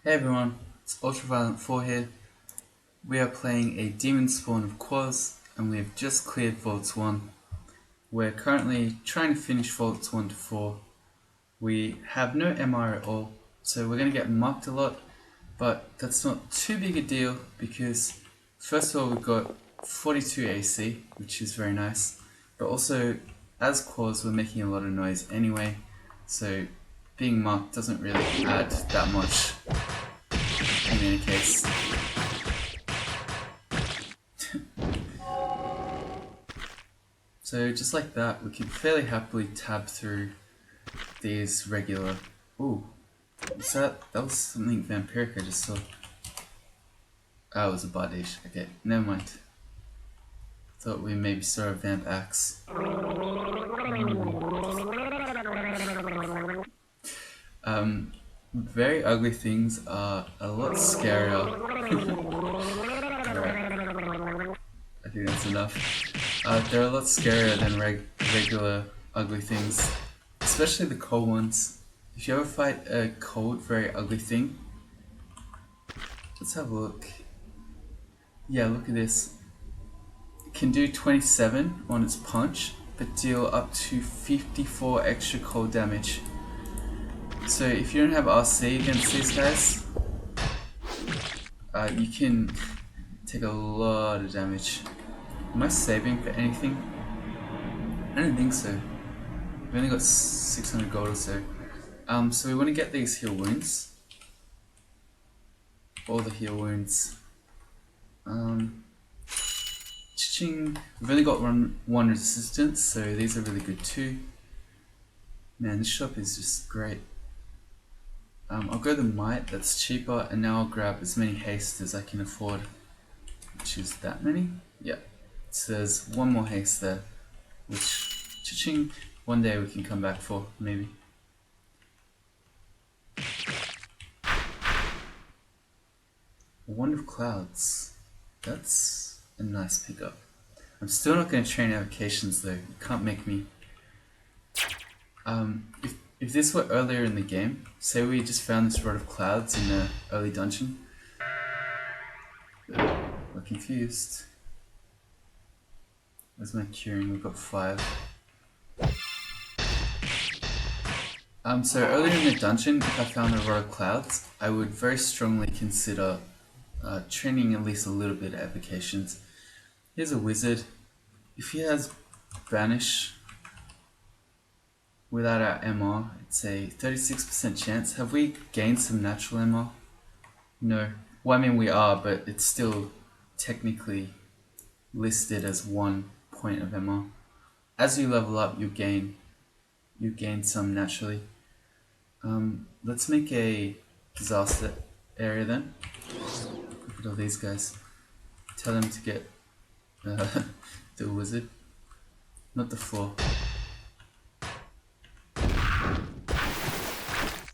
Hey everyone, it's Ultraviolent4 here. We are playing a Demonspawn of Quaz, and we have just cleared Vaults 1. We're currently trying to finish Vaults 1 to 4. We have no MR at all, so we're going to get marked a lot, but that's not too big a deal because first of all we've got 42 AC, which is very nice, but also as Quaz we're making a lot of noise anyway, so being marked doesn't really add that much in any case. So just like that, we can fairly happily tab through these regular... Ooh, that was something vampiric I just saw. Oh, it was a Bardish. Okay, never mind. Thought we maybe saw a vamp axe. Very ugly things are a lot scarier. Alright, I think that's enough. They're a lot scarier than regular ugly things, especially the cold ones. If you ever fight a cold, very ugly thing, let's have a look. Yeah, look at this. It can do 27 on its punch, but deal up to 54 extra cold damage. So if you don't have RC against these guys, you can take a lot of damage. Am I saving for anything? I don't think so. We've only got 600 gold or so. So we want to get these heal wounds. All the heal wounds. Ching. We've only got one resistance, so these are really good too. Man, this shop is just great. I'll go the might, that's cheaper, and now I'll grab as many haste as I can afford. Which is that many? Yeah. So there's one more haste there, which, cha-ching, one day we can come back for, maybe. Wand of Clouds. That's a nice pickup. I'm still not going to train Invocations though, you can't make me. If this were earlier in the game, say we just found this Rod of Clouds in the early dungeon. We're confused. Where's my curing? We've got 5. So earlier in the dungeon, if I found a Rod of Clouds, I would very strongly consider training at least a little bit of Invocations. Here's a wizard. If he has Vanish without our MR, it's a 36% chance. Have we gained some natural MR? No. Well, I mean we are, but it's still technically listed as 1 point of MR. As you level up, you gain some naturally. Let's make a disaster area then. Look at all these guys. Tell them to get the wizard, not the floor.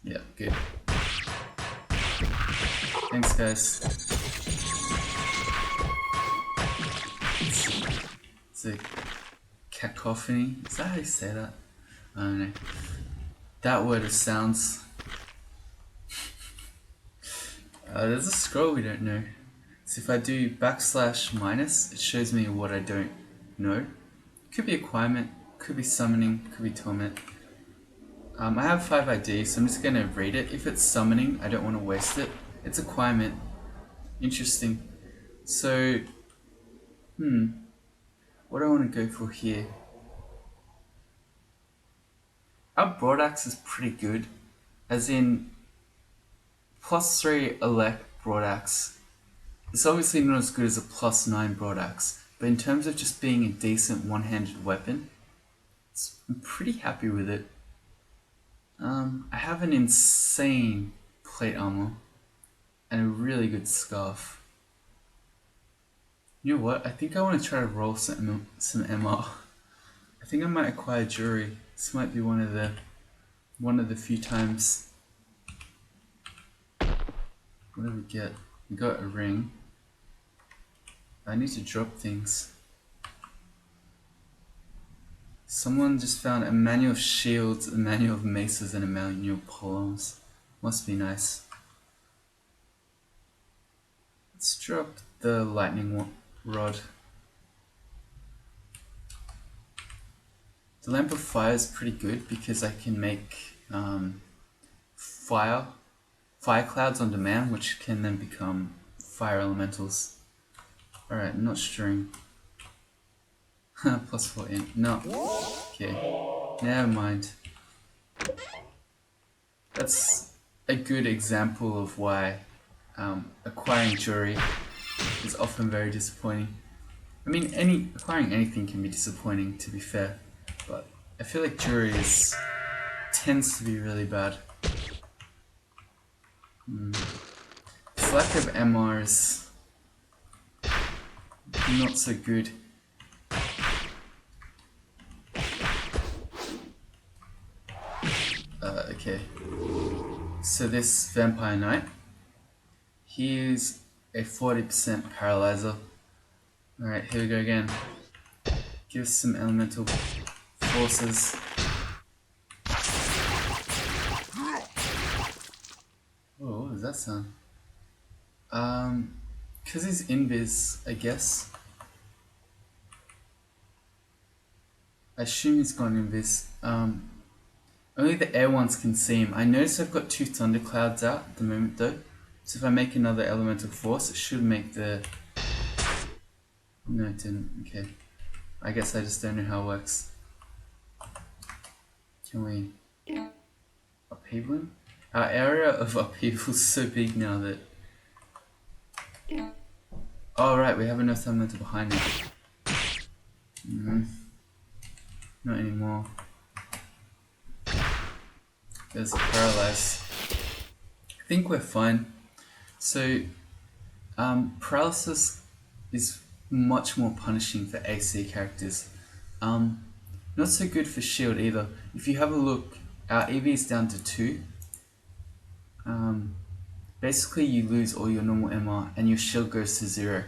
Yeah, good. Thanks, guys. It's a cacophony. Is that how you say that? I don't know. That word of sounds. There's a scroll we don't know. So if I do /- it shows me what I don't know. Could be acquirement, could be summoning, could be torment. I have 5 IDs, so I'm just gonna read it. If it's summoning, I don't want to waste it. It's acquirement. Interesting. So, what do I want to go for here? Our broadaxe is pretty good, as in +3 elect broadaxe. It's obviously not as good as a +9 broadaxe, but in terms of just being a decent one-handed weapon, I'm pretty happy with it. I have an insane plate armor and a really good scarf. You know what? I think I want to try to roll some MR. I think I might acquire jewelry. This might be one of the few times. What do we get? We got a ring. I need to drop things. Someone just found a manual of shields, a manual of maces, and a manual of polearms. Must be nice. Let's drop the lightning rod. The lamp of fire is pretty good because I can make fire clouds on demand, which can then become fire elementals. Alright, not string. Plus 4 in. No. Okay. Never mind. That's a good example of why acquiring jewelry is often very disappointing. I mean, acquiring anything can be disappointing, to be fair, but I feel like jewelry tends to be really bad. This lack of MR is not so good. Okay. So this Vampire Knight, he is a 40% paralyzer. Alright, here we go again. Give us some elemental forces. Oh, what does that sound? Because he's invis, I guess. I assume he's gone invis. Only the air ones can see him. I notice I've got 2 thunderclouds out at the moment though. So if I make another elemental force, it should make the... No, it didn't. Okay. I guess I just don't know how it works. Can we upheaval him? Our area of upheaval is so big now that... Oh right, we have enough elemental behind it. Not anymore. There's a paralysis. I think we're fine. So, paralysis is much more punishing for AC characters. Not so good for shield either. If you have a look, our EV is down to 2. Basically you lose all your normal MR and your shield goes to 0.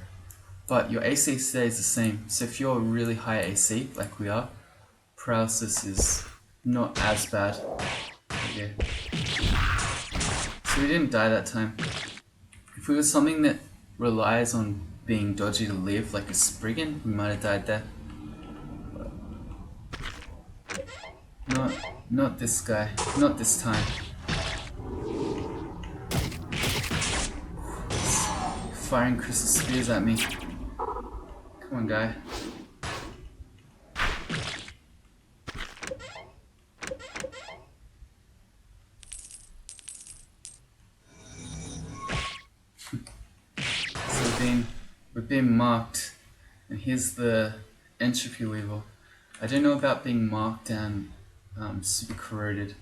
But your AC stays the same. So if you're really high AC, like we are, paralysis is not as bad. Okay. So we didn't die that time. If we were something that relies on being dodgy to live, like a Spriggan, we might have died there. But not this guy. Not this time. Firing crystal spears at me. Come on, guy. We're being marked, and here's the entropy level. I don't know about being marked and super corroded.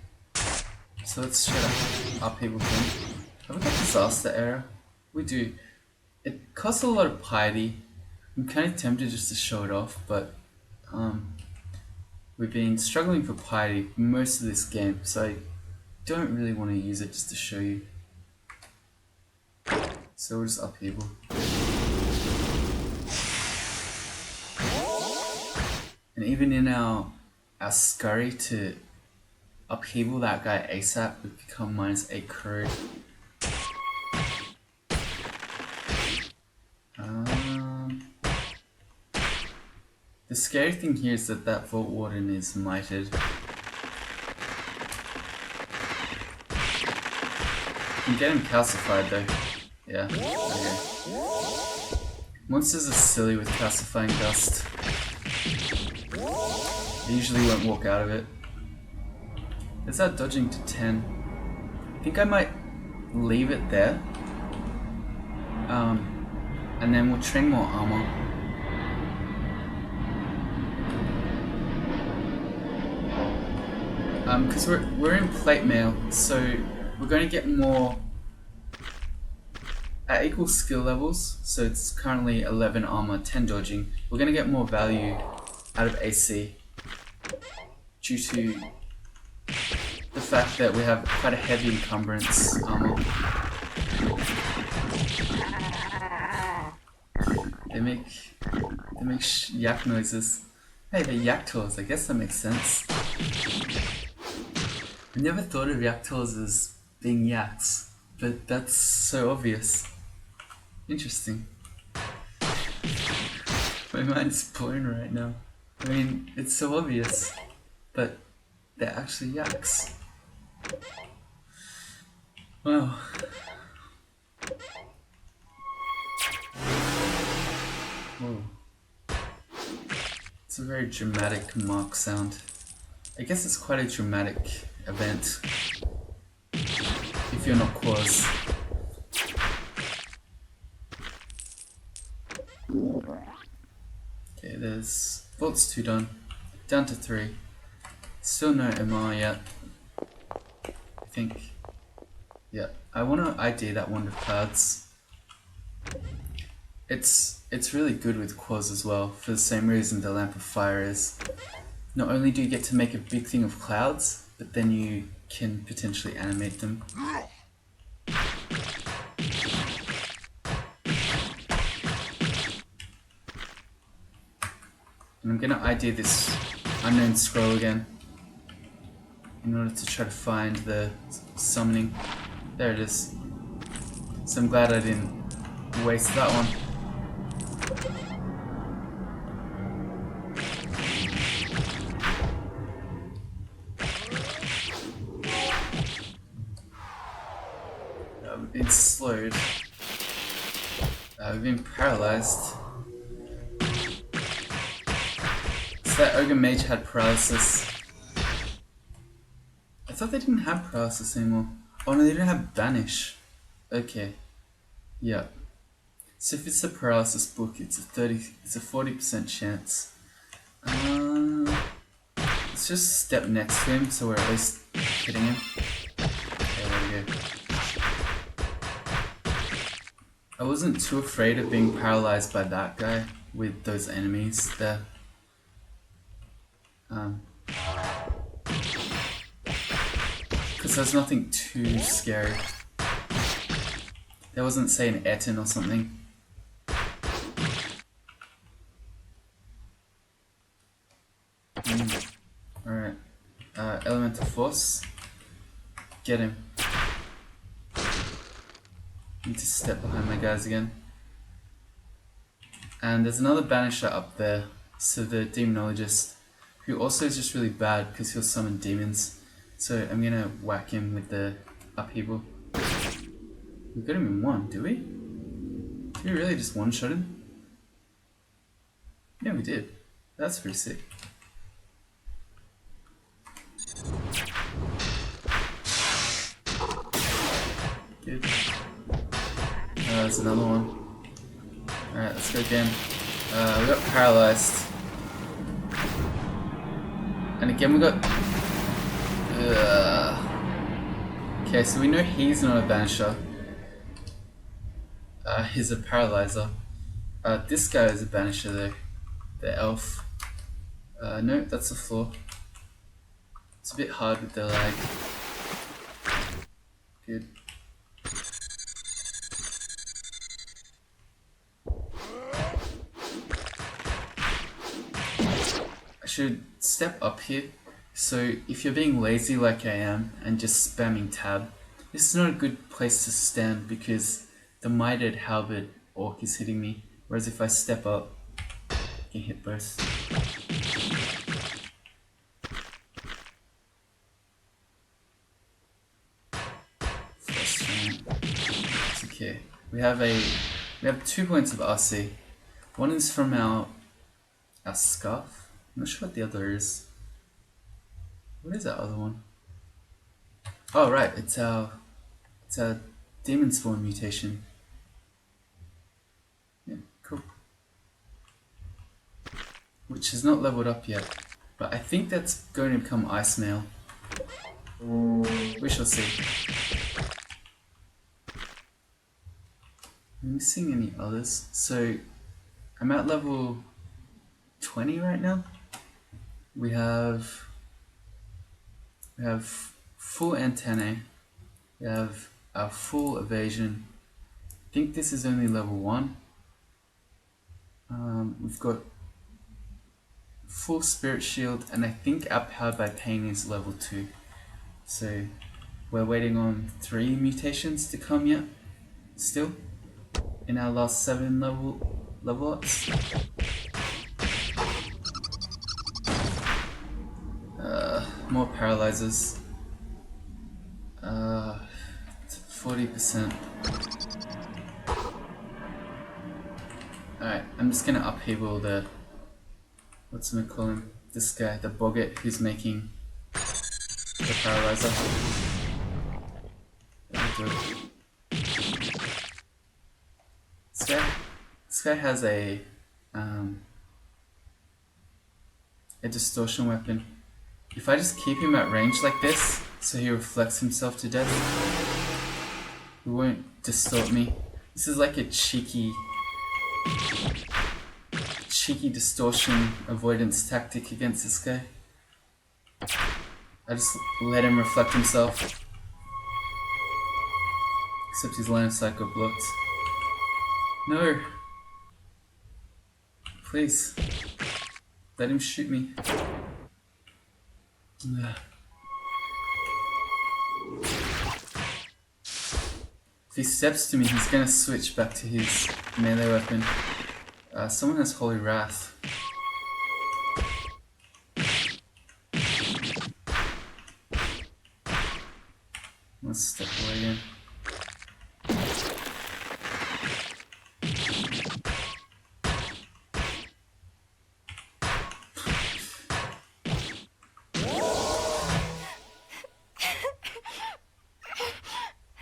So let's try to upheaval thing. Have we got disaster error? We do. It costs a lot of piety. I'm kind of tempted just to show it off, but we've been struggling for piety most of this game, so I don't really want to use it just to show you. So we'll just upheaval. And even in our scurry to upheaval that guy ASAP, we've become -8 corrode. The scary thing here is that Vault Warden is mited. You can get him calcified though. Yeah, okay. Monsters are silly with calcifying dust. They usually won't walk out of it. There's our dodging to 10. I think I might leave it there. And then we'll train more armor. Because we're in plate mail, so we're going to get more at equal skill levels. So it's currently 11 armor, 10 dodging. We're going to get more value out of AC due to the fact that we have quite a heavy encumbrance armor. They make yak noises. Hey, they're Yakturs. I guess that makes sense. I never thought of Yakturs as being yaks, but that's so obvious. Interesting. My mind's blown right now. I mean, it's so obvious, but they're actually yaks. Wow. Whoa. It's a very dramatic mark sound. I guess it's quite a dramatic event if you're not Quaz. Okay, there's Vaults 2 done. Down to 3. Still no MR yet. I think. Yeah, I want to ID that Wand of Clouds. It's really good with Quaz as well, for the same reason the Lamp of Fire is. Not only do you get to make a big thing of clouds, but then you can potentially animate them. And I'm gonna ID this unknown scroll again in order to try to find the summoning. There it is. So I'm glad I didn't waste that one. We've been slowed. We've been paralyzed. So that Ogre Mage had paralysis. I thought they didn't have paralysis anymore. Oh no, they didn't have banish. Okay. Yeah. So if it's the paralysis book, it's a 40% chance. Let's just step next to him so we're at least hitting him. Okay, there we go. I wasn't too afraid of being paralyzed by that guy with those enemies there. Because there's nothing too scary. There wasn't, say, an Eton or something. Alright. Elemental Force. Get him. Need to step behind my guys again. And there's another Banisher up there. So the Demonologist, who also is just really bad because he'll summon demons. So I'm gonna whack him with the upheaval. We got him in one, do we? Did we really just one-shot him? Yeah, we did. That's pretty sick. Good. There's another one. Alright, let's go again. We got paralyzed. And again we got... Okay, so we know he's not a Banisher. He's a Paralyzer. This guy is a Banisher though. The Elf. No, that's the floor. It's a bit hard with the lag. Good. I should step up here. So if you're being lazy like I am and just spamming tab, this is not a good place to stand because the Mitred Halberd Orc is hitting me. Whereas if I step up, I can hit both. It's okay. We have 2 points of RC. One is from our scarf. I'm not sure what the other is. What is that other one? Oh right, it's our Demonspawn mutation. Yeah, cool. Which is not leveled up yet, but I think that's going to become Ice Mail. We shall see. Am I missing any others? So I'm at level 20 right now. We have full antennae. We have our full evasion. I think this is only level 1. We've got full spirit shield, and I think our Powered by Pain is level 2. So we're waiting on 3 mutations to come yet. Still. in our last 7 level ups. More paralyzers. 40%. Alright, I'm just gonna upheaval the, what's I'm gonna call him? This guy, the boggart who's making the paralyzer. This guy has a distortion weapon. If I just keep him at range like this, so he reflects himself to death, he won't distort me. This is like a cheeky distortion avoidance tactic against this guy. I just let him reflect himself. Except his line of sight got blocked. No! Please. Let him shoot me. If he steps to me, he's gonna switch back to his melee weapon. Someone has Holy Wrath. Let's step away again.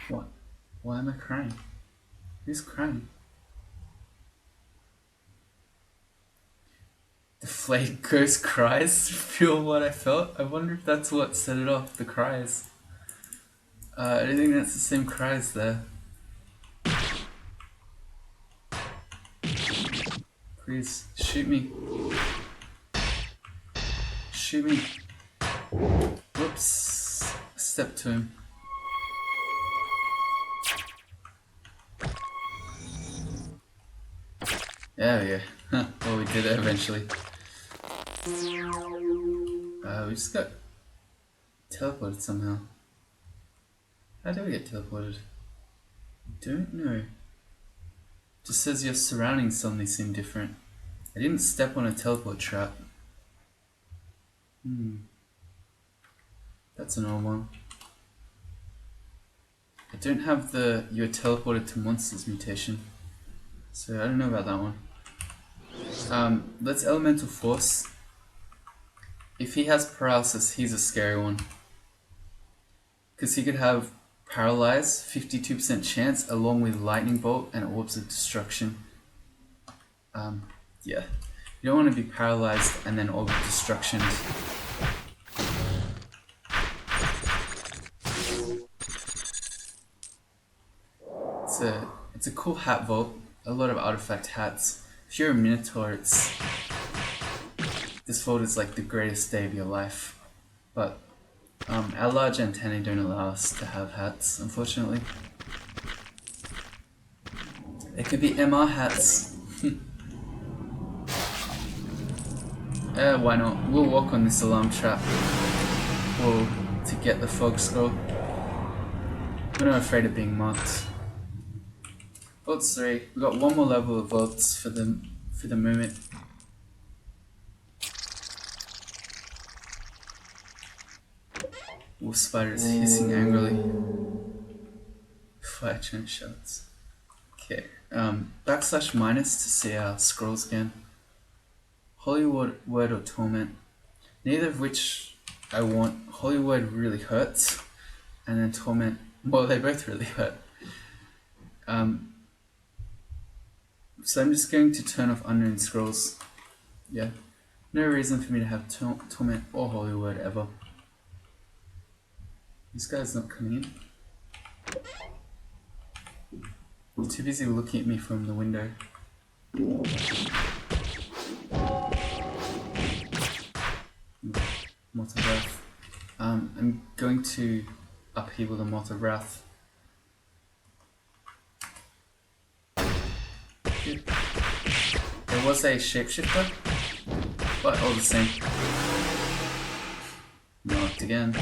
What? Why am I crying? Who's crying? The flayed ghost cries. Feel what I felt? I wonder if that's what set it off, the cries. I don't think that's the same cries there. Please, shoot me. Shoot me. Whoops. Step to him. Yeah. Well, we did it eventually. We just got teleported somehow. How did we get teleported? I don't know. Just says your surroundings suddenly seem different. I didn't step on a teleport trap. That's an old one. I don't have the you're teleported to monsters mutation. So I don't know about that one. Let's elemental force. If he has paralysis, he's a scary one. Because he could have paralyze, 52% chance, along with lightning bolt and orbs of destruction. Yeah. You don't want to be paralyzed and then orb of destruction. It's a cool hat vault. A lot of artifact hats. If you're a minotaur, this vault is like the greatest day of your life. But our large antennae don't allow us to have hats, unfortunately. They could be MR hats. Why not? We'll walk on this alarm trap. To get the fog scroll. We're not afraid of being marked. Vaults 3. We've got one more level of vaults for the moment. Wolf spider is hissing angrily. Fire chant shots. Okay. Backslash minus to see our scrolls again. Holy word or torment. Neither of which I want. Holy word really hurts. And then torment. Well, they both really hurt. So I'm just going to turn off unknown scrolls. Yeah. No reason for me to have torment or holy word ever. This guy's not coming in. He's too busy looking at me from the window. Moth of Wrath. I'm going to upheaval the Moth of Wrath. There was a shapeshifter, but all the same. Knocked again.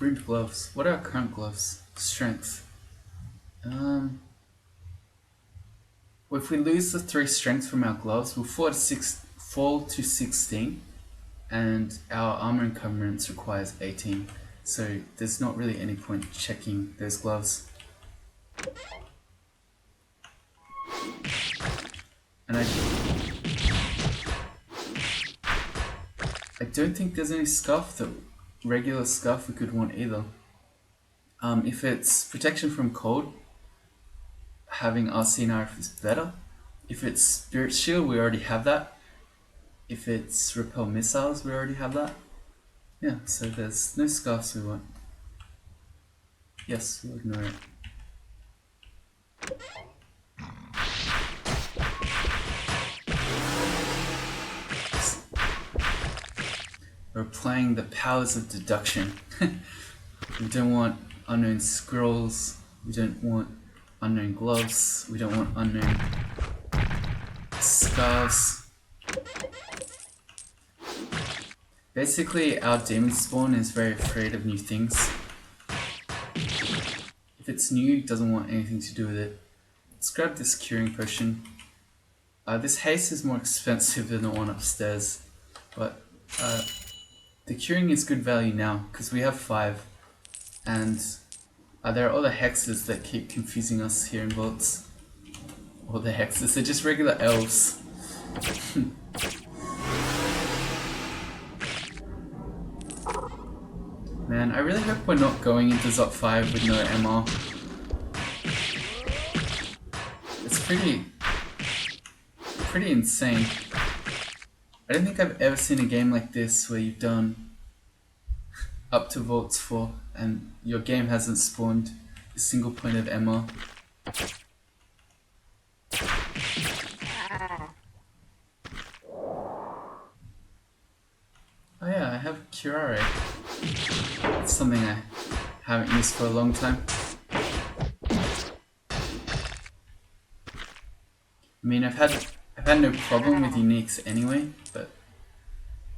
Ruined gloves. What are our current gloves? Strength. Well, if we lose the 3 strength from our gloves, we'll fall to 16, and our armor encumbrance requires 18. So there's not really any point checking those gloves. And I don't think there's any scuff, the regular scuff we could want either. If it's protection from cold, having RC and RF is better. If it's Spirit Shield, we already have that. If it's Repel Missiles, we already have that. Yeah, so there's no scarfs we want. Yes, we'll ignore it. We're applying the powers of deduction. We don't want unknown scrolls. We don't want unknown gloves. We don't want unknown scarves. Basically, our Demonspawn is very afraid of new things. If it's new, it doesn't want anything to do with it. Let's grab this curing potion. This haste is more expensive than the one upstairs, but the curing is good value now because we have 5, and there are other hexes that keep confusing us here in vaults. All the hexes, they're just regular elves. Man, I really hope we're not going into Zot 5 with no MR. It's pretty insane. I don't think I've ever seen a game like this where you've done up to Vaults 4 and your game hasn't spawned a single point of MR. Oh yeah, I have Curare. That's something I haven't used for a long time. I mean, I've had no problem with uniques anyway, but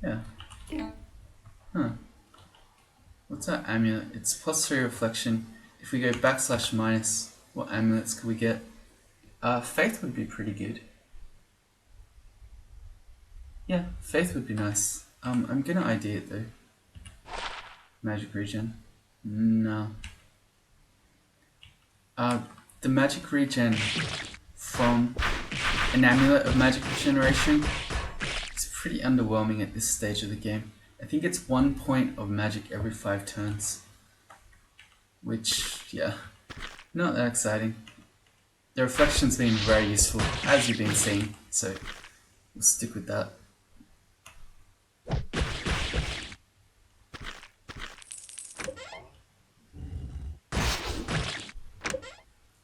yeah. Huh. What's our amulet? It's +3 reflection. If we go /-, what amulets could we get? Faith would be pretty good. Yeah, Faith would be nice. I'm gonna ID it though. Magic regen. No. The magic regen from an amulet of magic regeneration is pretty underwhelming at this stage of the game. I think it's 1 point of magic every 5 turns. Which, yeah, not that exciting. The reflection's been very useful, as you've been seeing, so we'll stick with that.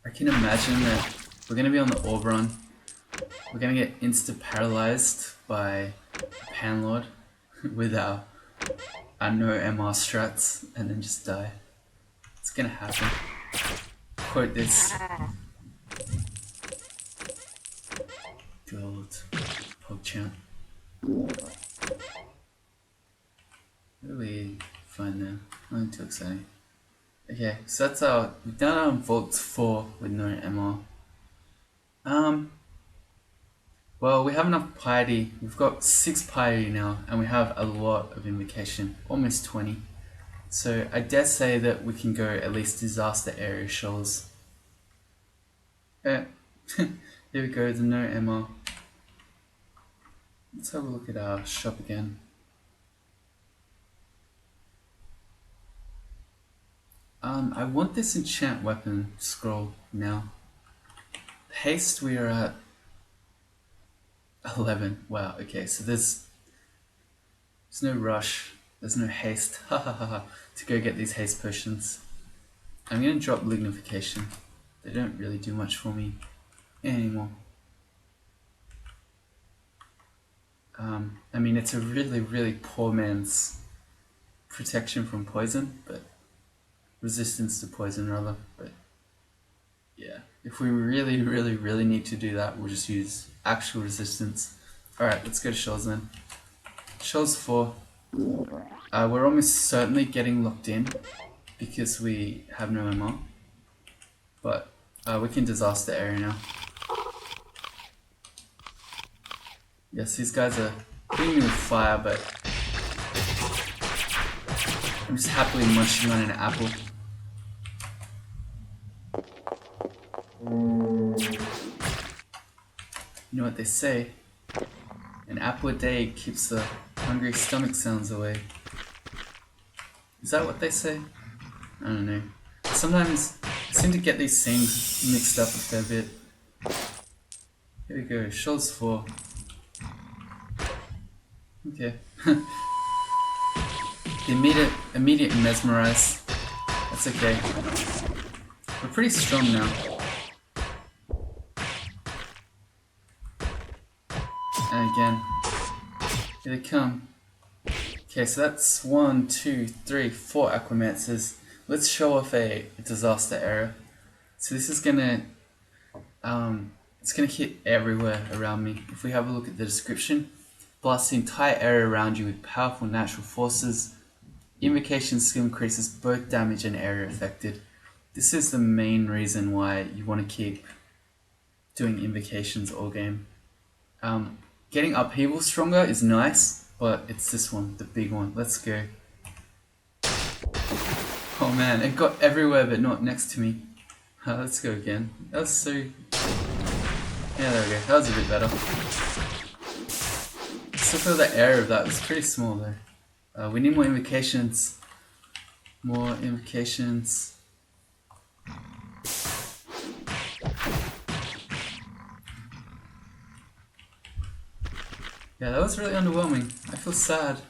I can imagine that we're going to be on the Orb run. We're going to get insta-paralyzed by Panlord with our no MR strats and then just die. It's going to happen. Quote this. Gold. PogChamp. What do we find there? Nothing too exciting. Okay, so that's our, we've done our Vault 4 with no MR. Well, we have enough piety. We've got 6 piety now, and we have a lot of invocation, almost 20. So I dare say that we can go at least disaster area shoals. Yeah, here we go, the no MR. Let's have a look at our shop again. I want this enchant weapon scroll now. Haste, we are at 11. Wow, okay, so there's no rush, there's no haste, to go get these haste potions. I'm gonna drop lignification. They don't really do much for me anymore. I mean, it's a really poor man's protection from poison, but resistance to poison rather, but yeah, if we really need to do that, we'll just use actual resistance. Alright, let's go to shoals then. Shoals 4. We're almost certainly getting locked in. because we have no ammo. But we can disaster area now. Yes, these guys are hitting me with fire, but I'm just happily munching on an apple. You know what they say? An apple a day keeps the hungry stomach sounds away. Is that what they say? I don't know. Sometimes I seem to get these things mixed up a fair bit. Here we go, Shoals 4. Okay. The immediate mesmerize. That's okay. We're pretty strong now. And again, here they come. Okay, so that's 1, 2, 3, 4 Aquamancers. Let's show off a disaster area. So this is gonna, it's gonna hit everywhere around me. If we have a look at the description, blast the entire area around you with powerful natural forces. Invocation skill increases both damage and area affected. This is the main reason why you want to keep doing invocations all game. Getting upheaval stronger is nice, but it's this one, the big one. Let's go. Oh man, it got everywhere but not next to me. Let's go again. That was so... Yeah, there we go. That was a bit better. Still feel the area of that was pretty small though. We need more invocations. More invocations. Yeah, that was really underwhelming. I feel sad.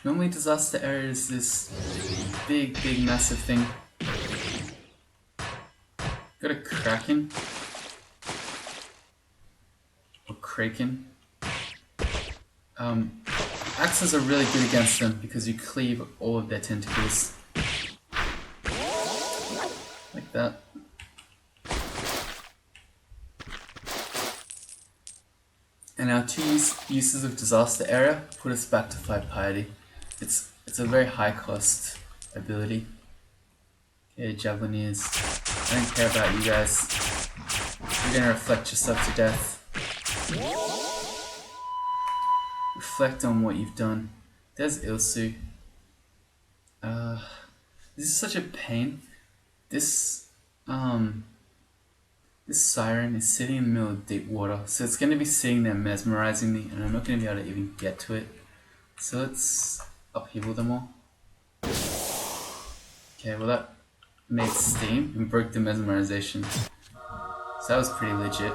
Normally disaster area is this big, massive thing. Got a Kraken. Or Kraken. Axes are really good against them because you cleave all of their tentacles. Like that. And our two uses of disaster area put us back to 5 piety. It's a very high cost ability. Okay, Javelineers. I don't care about you guys. You're gonna reflect yourself to death. Reflect on what you've done. There's Ilsu. This is such a pain. This siren is sitting in the middle of deep water, so it's going to be sitting there mesmerizing me, and I'm not going to be able to even get to it. So let's upheaval them all. Okay, well that made steam and broke the mesmerization. So that was pretty legit.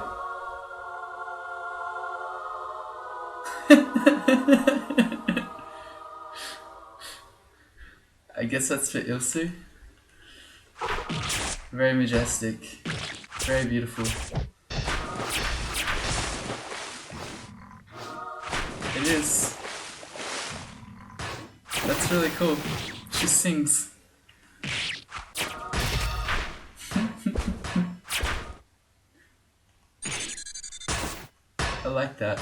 I guess that's for Ilsu. Very majestic. Very beautiful. It is. That's really cool. She sings. I like that.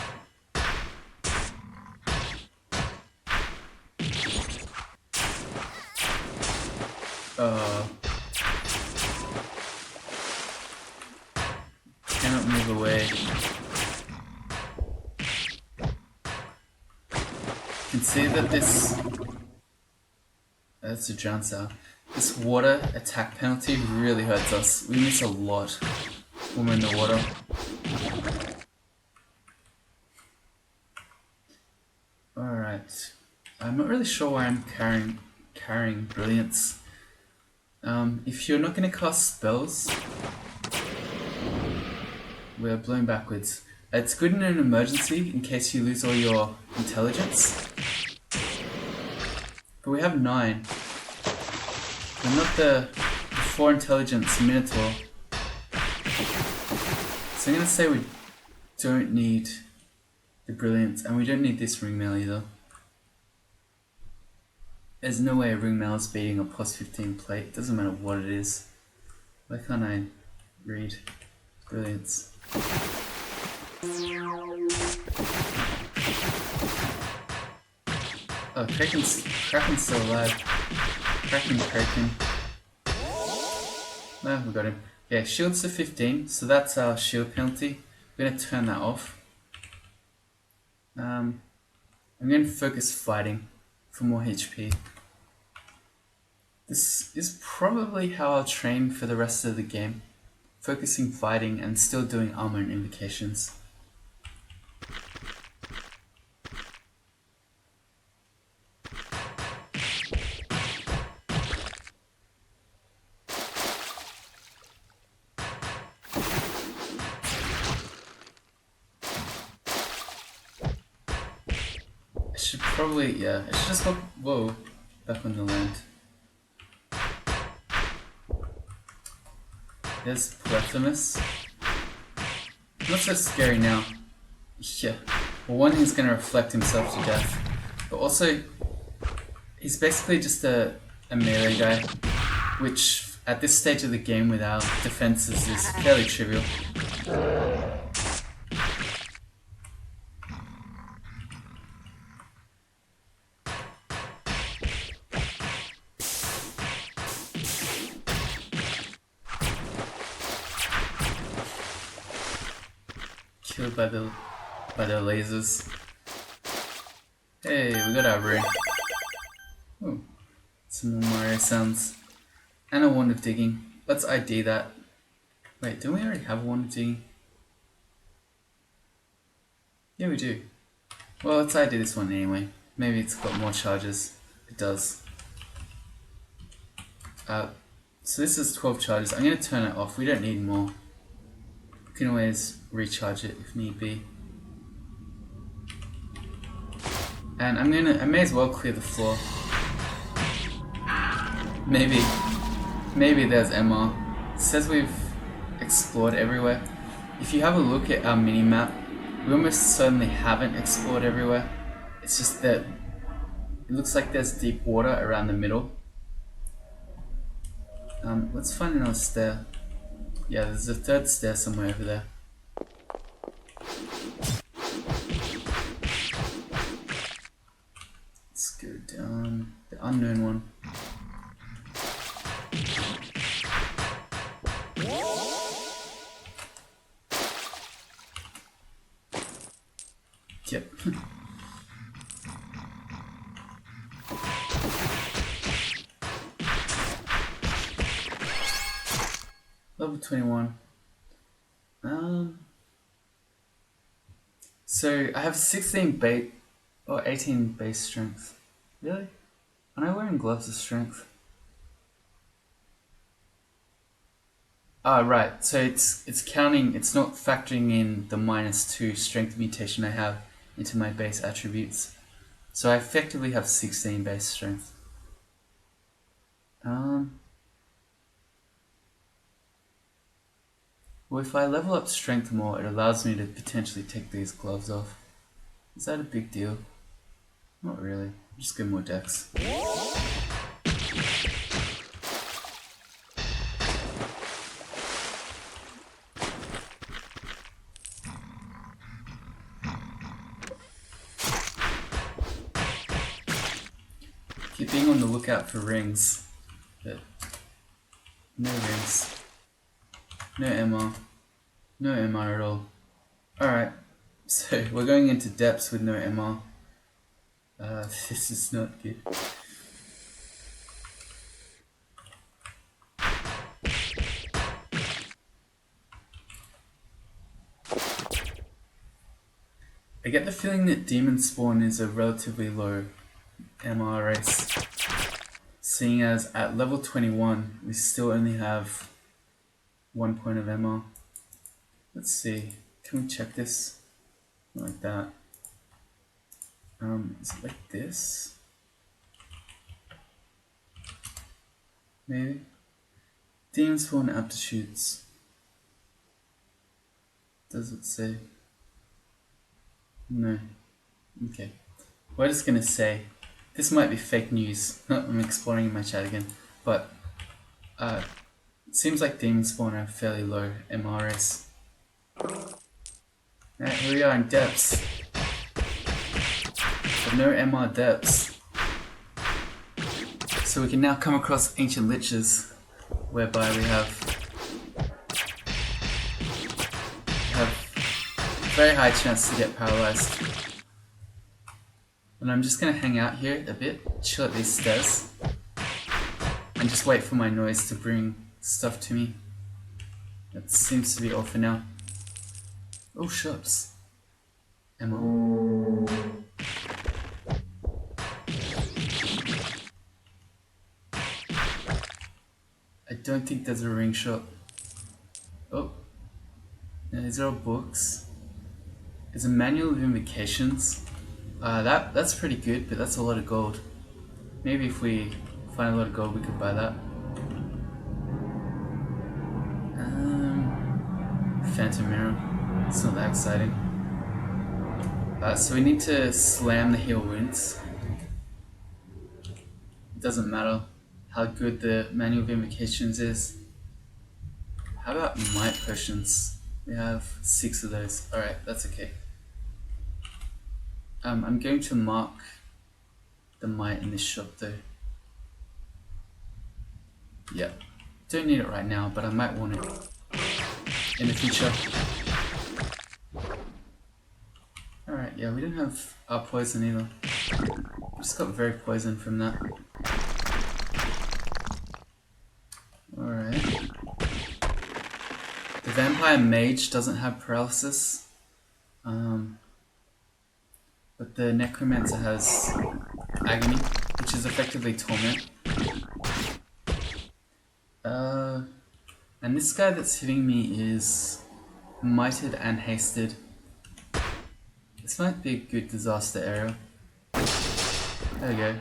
Cannot move away. You can see that this... That's a drown sound. This water attack penalty really hurts us. We miss a lot when we're in the water. Alright. I'm not really sure why I'm carrying Brilliance. If you're not going to cast spells, we're blown backwards. It's good in an emergency in case you lose all your intelligence. But we have 9. We're not the 4 intelligence Minotaur. So I'm going to say we don't need the Brilliance, and we don't need this ringmail either. There's no way a ringmail is beating a plus 15 plate, doesn't matter what it is. Why can't I read Brilliance? Oh, Kraken's still alive. Kraken. No, we got him. Yeah, shields to 15, so that's our shield penalty. We're going to turn that off. I'm going to focus fighting for more HP. This is probably how I'll train for the rest of the game. Focusing fighting and still doing armor and invocations. I should probably, yeah, I should just go, whoa, back on the land. There's Polyphemus. Not so scary now. Yeah. Well, one, he's going to reflect himself to death. But also, he's basically just a melee guy, which at this stage of the game with our defenses is fairly trivial. Killed by the lasers. Hey, we got our rune. Ooh, some more Mario sounds. And a wand of digging. Let's ID that. Wait, don't we already have a wand of digging? Yeah, we do. Well, let's ID this one anyway. Maybe it's got more charges. It does. So this is 12 charges. I'm going to turn it off. We don't need more. We can always recharge it if need be. And I may as well clear the floor. Maybe there's MR. It says we've explored everywhere. If you have a look at our mini-map, we almost certainly haven't explored everywhere. It's just that it looks like there's deep water around the middle. Let's find another stair. Yeah, there's a third stair somewhere over there. Let's go down the unknown one. Yep. Level 21. So I have 16 bait or 18 base strength. Really? Am I wearing gloves of strength? Ah, right. So it's counting. It's not factoring in the -2 strength mutation I have into my base attributes. So I effectively have 16 base strength. Well, if I level up strength more, it allows me to potentially take these gloves off. Is that a big deal? Not really. Just get more dex. Keep being on the lookout for rings, but no rings. No MR. No MR at all. Alright, so we're going into depths with no MR. This is not good. I get the feeling that Demonspawn is a relatively low MR race, seeing as at level 21 we still only have 1 point of MR. Let's see, can we check this? Not like that. Is it like this? Maybe? Demonspawn aptitudes. Does it say? No. Okay. We're just gonna say, this might be fake news. I'm exploring in my chat again, but it seems like Demonspawn are fairly low MRS. Alright, here we are in depths. But no MR depths. So we can now come across ancient liches, whereby we have very high chance to get paralyzed. And I'm just gonna hang out here a bit, chill at these stairs, and just wait for my noise to bring stuff to me. That seems to be all for now. Oh shucks. Ammo. I don't think there's a ring shop. Oh. Yeah, these are all books. There's a manual of invocations. That's pretty good, but that's a lot of gold. Maybe if we find a lot of gold, we could buy that. Phantom mirror. It's not that exciting. So we need to slam the heal wounds. It doesn't matter how good the manual of invocations is. How about might potions? We have 6 of those. Alright, that's okay. I'm going to mark the might in this shop though. Yeah, don't need it right now, but I might want it in the future. Alright, yeah, we didn't have our poison either. We just got very poisoned from that. Alright. The vampire mage doesn't have paralysis. But the necromancer has agony, which is effectively torment. And this guy that's hitting me is mighted and hasted. This might be a good disaster area. There we go.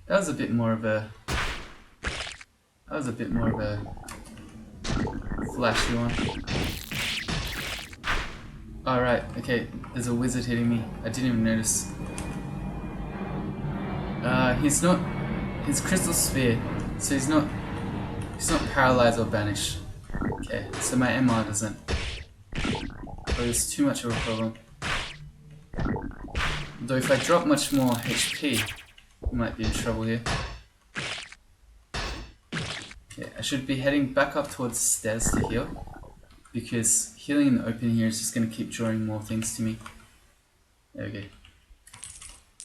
That was a bit more of a flashy one. Alright, okay, there's a wizard hitting me. I didn't even notice. He's crystal sphere, so he's not paralyzed or banished. Okay, so my MR doesn't pose too much of a problem. Though if I drop much more HP, I might be in trouble here. Okay, I should be heading back up towards the stairs to heal, because healing in the open here is just going to keep drawing more things to me. There we go.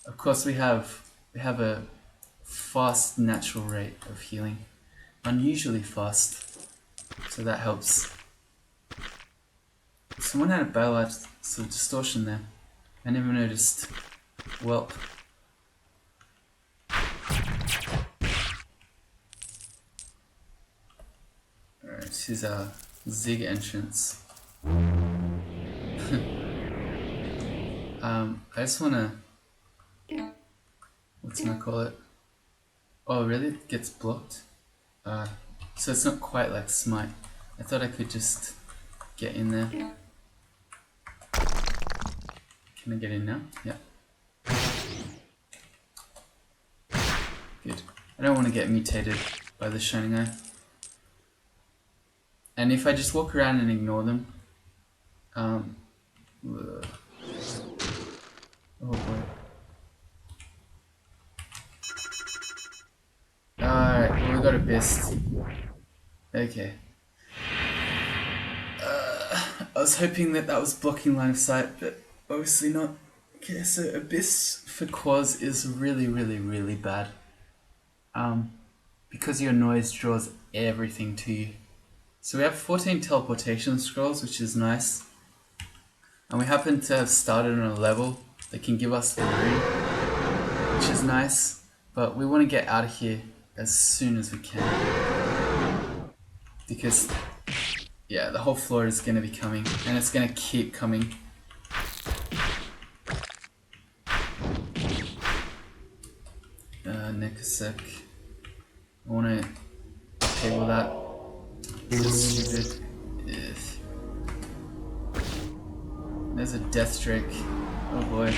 Of course we have a fast natural rate of healing. Unusually fast. So that helps. Someone had a paralysis of distortion there. I never noticed. Welp. Alright, here's our Zig entrance. I just wanna... What's gonna call it? Oh really? It gets blocked? So it's not quite like Smite. I thought I could just get in there. Can I get in now? Yeah. Good. I don't want to get mutated by the Shining Eye. And if I just walk around and ignore them... oh boy. Alright, well, we got a beast. Okay. I was hoping that was blocking line of sight, but obviously not. Okay, so Abyss for Quaz is really, really, really bad. Because your noise draws everything to you. So we have 14 teleportation scrolls, which is nice. And we happen to have started on a level that can give us the rune, which is nice. But we want to get out of here as soon as we can. Because, yeah, the whole floor is going to be coming, and it's going to keep coming. Neck a sec. I want to table that. It's stupid. There's a death drake. Oh boy.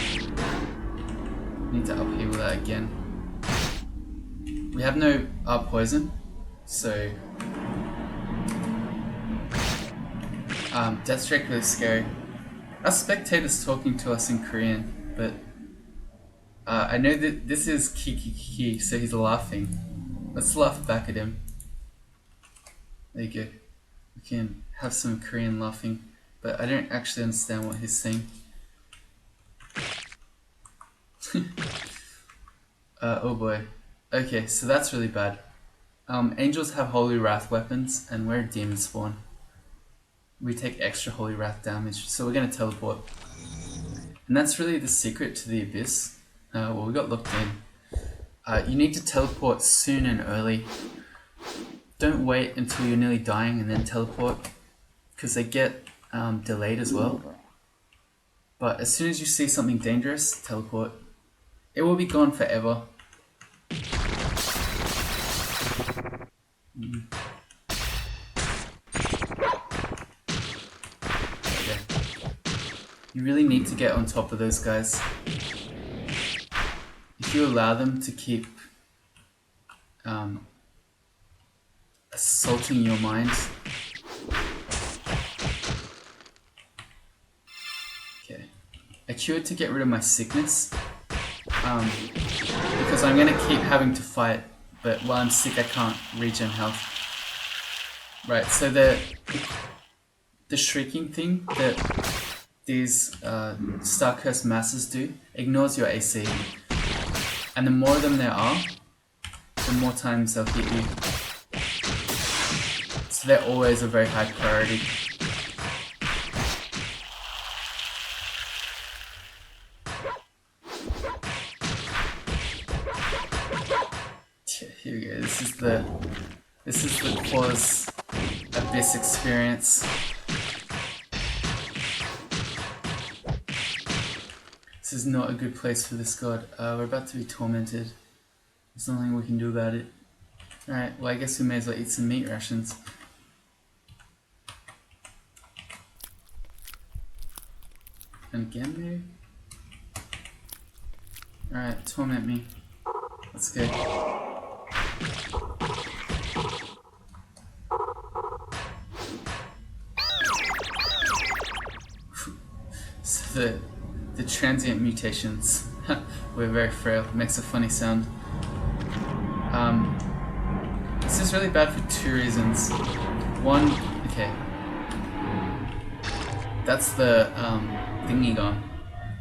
Need to upheaval that again. We have no poison, so death drake really scary. Our spectator's talking to us in Korean, but I know that this is Kiki, so he's laughing. Let's laugh back at him. There you go. We can have some Korean laughing. but I don't actually understand what he's saying. Oh boy. Okay, so that's really bad. Angels have Holy Wrath weapons, and we're Demonspawn. We take extra Holy Wrath damage, so we're gonna teleport. And that's really the secret to the Abyss. Well, we got locked in. You need to teleport soon and early. Don't wait until you're nearly dying and then teleport, because they get delayed as well. But as soon as you see something dangerous, teleport. It will be gone forever. Okay. You really need to get on top of those guys. If you allow them to keep assaulting your mind. Okay. I queued to get rid of my sickness. Because I'm gonna keep having to fight, but while I'm sick I can't regen health. Right, so the shrieking thing that these Star Curse masses do ignores your AC. And the more of them there are, the more times they'll hit you. So they're always a very high priority. Here we go. This is the Quaz Abyss experience. This is not a good place for this god. We're about to be tormented. There's nothing we can do about it. Alright, well I guess we may as well eat some meat rations. And again maybe? Alright, torment me. Let's go. So the transient mutations. We're very frail. It makes a funny sound. This is really bad for two reasons. One, okay. That's the thingy gone,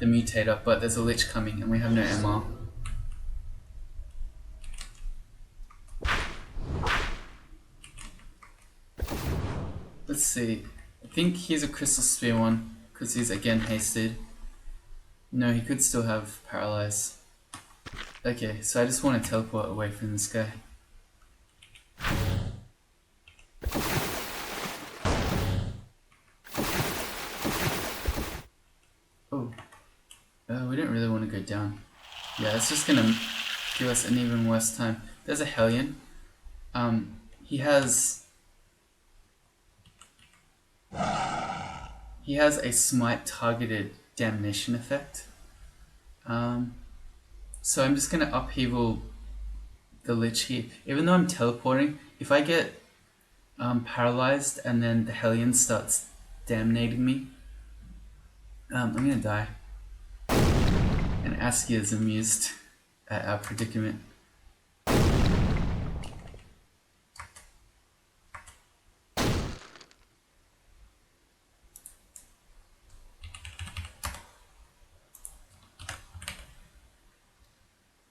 the mutator, but there's a lich coming and we have no MR. Let's see. I think he's a Crystal Spear one, because he's again hasted. No, he could still have paralyze. Okay, so I just want to teleport away from this guy. Oh. We don't really want to go down. Yeah, it's just gonna give us an even worse time. There's a Hellion. He has a smite targeted damnation effect. So I'm just gonna upheaval the Lich here. Even though I'm teleporting, if I get paralyzed and then the Hellion starts damnating me, I'm gonna die. And ASCII is amused at our predicament.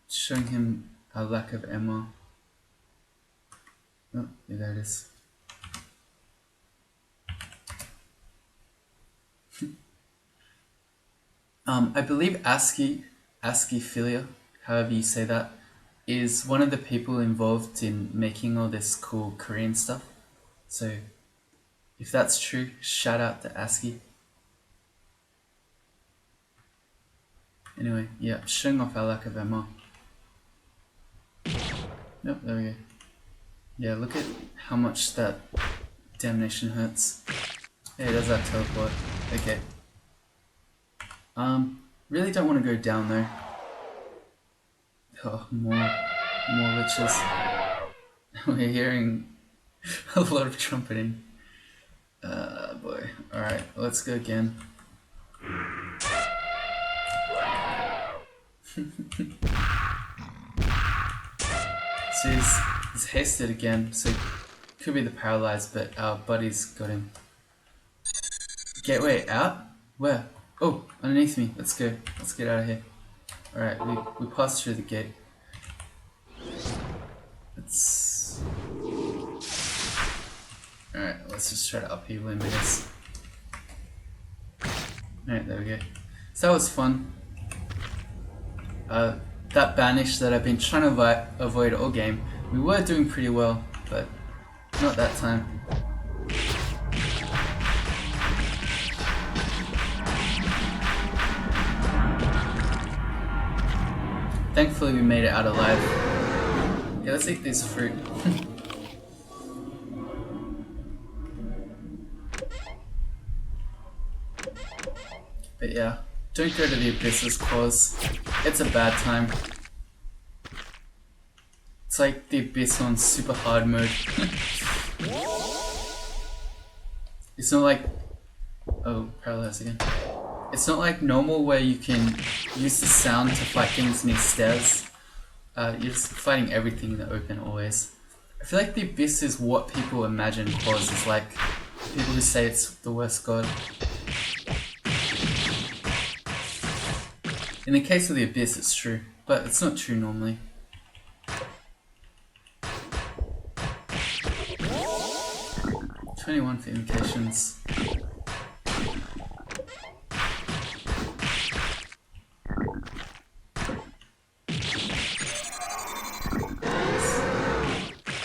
Showing him our lack of ammo. Oh, yeah, there it is. I believe ASCII Philia, however you say that, is one of the people involved in making all this cool Korean stuff. So, if that's true, shout out to ASCII. Anyway, yeah, showing off our lack of ammo. Nope, there we go. Yeah, look at how much that damnation hurts. Hey, there's our teleport. Okay. Really don't want to go down though. Oh, more liches. We're hearing a lot of trumpeting. Boy. Alright, let's go again. So he's hasted again, so could be the paralyzed, but our buddy's got him. Gateway out? Where? Oh, underneath me. Let's go. Let's get out of here. Alright, we passed through the gate. Let's... Alright, let's just try to upheaval him, I guess. Alright, there we go. So that was fun. That banish that I've been trying to avoid all game, we were doing pretty well, but not that time. Thankfully we made it out alive. Yeah, let's eat this fruit. But yeah, don't go to the Abyss's claws. It's a bad time. It's like the Abyss on super hard mode. It's not like... Oh, paralysis again. It's not like normal where you can use the sound to fight things near stairs. You're just fighting everything in the open always. I feel like the Abyss is what people imagine Claws is like. People who say it's the worst god. In the case of the Abyss it's true, but it's not true normally. $21 for Invocations.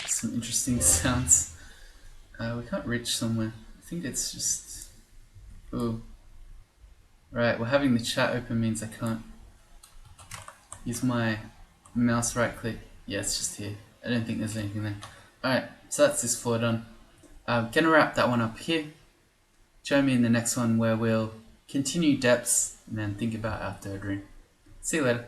Some interesting sounds. We can't reach somewhere. I think it's just... Ooh. Right, well having the chat open means I can't use my mouse right click. Yeah, it's just here. I don't think there's anything there. Alright, so that's this floor done. Gonna wrap that one up here. Join me in the next one where we'll continue depths and then think about our third room. See you later.